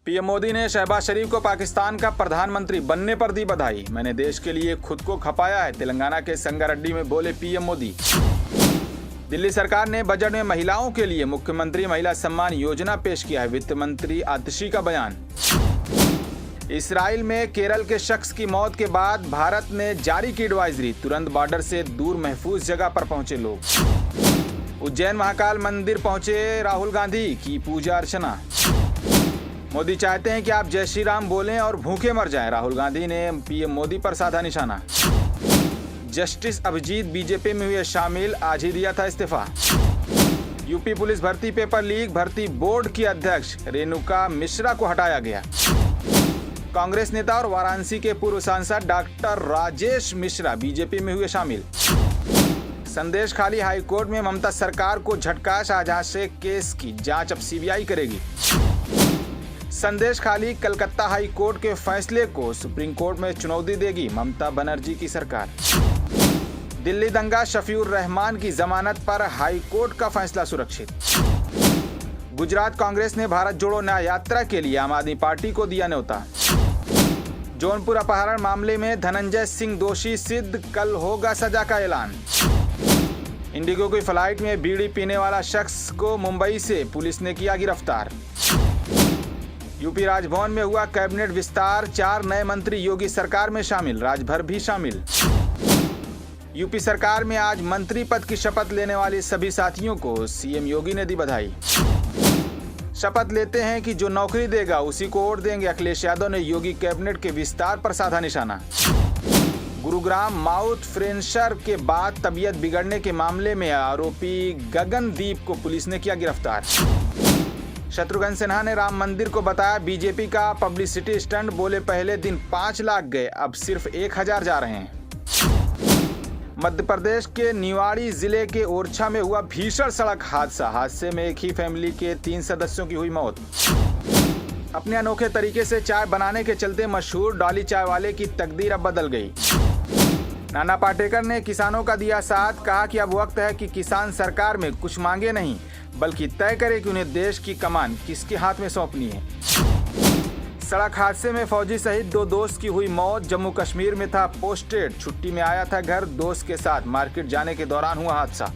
PM Modi ने शहबाज शरीफ को पाकिस्तान का प्रधानमंत्री बनने पर दी बधाई। मैंने देश के लिए खुद को खपाया है, तेलंगाना के संगारेड्डी में बोले पीएम मोदी। दिल्ली सरकार ने बजट में महिलाओं के लिए मुख्यमंत्री महिला सम्मान योजना पेश किया है, वित्त मंत्री आतिशी का बयान। इसराइल में केरल के शख्स की मौत के बाद भारत ने जारी की एडवाइजरी, तुरंत बॉर्डर से दूर महफूज जगह पर पहुंचे लोग। उज्जैन महाकाल मंदिर पहुंचे राहुल गांधी की पूजा अर्चना। मोदी चाहते हैं कि आप जय श्री राम बोलें और भूखे मर जाएं, राहुल गांधी ने पीएम मोदी पर साधा निशाना। जस्टिस अभिजीत बीजेपी में हुए शामिल, आज ही दिया था इस्तीफा। यूपी पुलिस भर्ती पेपर लीक, भर्ती बोर्ड की अध्यक्ष रेणुका मिश्रा को हटाया गया। कांग्रेस नेता और वाराणसी के पूर्व सांसद डॉक्टर राजेश मिश्रा बीजेपी में हुए शामिल। संदेश खाली, हाई कोर्ट में ममता सरकार को झटका, शाहजहां शेख केस की जांच अब सीबीआई करेगी। संदेश खाली, कलकत्ता हाई कोर्ट के फैसले को सुप्रीम कोर्ट में चुनौती देगी ममता बनर्जी की सरकार। दिल्ली दंगा, शफीउर रहमान की जमानत पर हाई कोर्ट का फैसला सुरक्षित। गुजरात कांग्रेस ने भारत जोड़ो न्याय यात्रा के लिए आम आदमी पार्टी को दिया न्योता। जौनपुर अपहरण मामले में धनंजय सिंह दोषी सिद्ध, कल होगा सजा का ऐलान। इंडिगो की फ्लाइट में बीड़ी पीने वाला शख्स को मुंबई से पुलिस ने किया गिरफ्तार। यूपी राजभवन में हुआ कैबिनेट विस्तार, 4 नए मंत्री योगी सरकार में शामिल, राजभर भी शामिल। यूपी सरकार में आज मंत्री पद की शपथ लेने वाले सभी साथियों को सीएम योगी ने दी बधाई। शपथ लेते हैं कि जो नौकरी देगा उसी को वोट देंगे, अखिलेश यादव ने योगी कैबिनेट के विस्तार पर साधा निशाना। गुरुग्राम माउथ फ्रेंचर के बाद तबीयत बिगड़ने के मामले में आरोपी गगनदीप को पुलिस ने किया गिरफ्तार। शत्रुघ्न सिन्हा ने राम मंदिर को बताया बीजेपी का पब्लिसिटी स्टंट, बोले पहले दिन 5 लाख गए, अब सिर्फ 1000 जा रहे हैं। मध्य प्रदेश के निवाड़ी जिले के ओरछा में हुआ भीषण सड़क हादसे में एक ही फैमिली के 3 सदस्यों की हुई मौत। अपने अनोखे तरीके से चाय बनाने के चलते मशहूर डॉली चाय वाले की तकदीर अब बदल गई। नाना पाटेकर ने किसानों का दिया साथ, कहा कि अब वक्त है कि किसान सरकार में कुछ मांगे नहीं बल्कि तय करे कि उन्हें देश की कमान किसके हाथ में सौंपनी है। सड़क हादसे में फौजी सहित 2 दोस्त की हुई मौत। जम्मू कश्मीर में था पोस्टेड, छुट्टी में आया था घर, दोस्त के साथ मार्केट जाने के दौरान हुआ हादसा।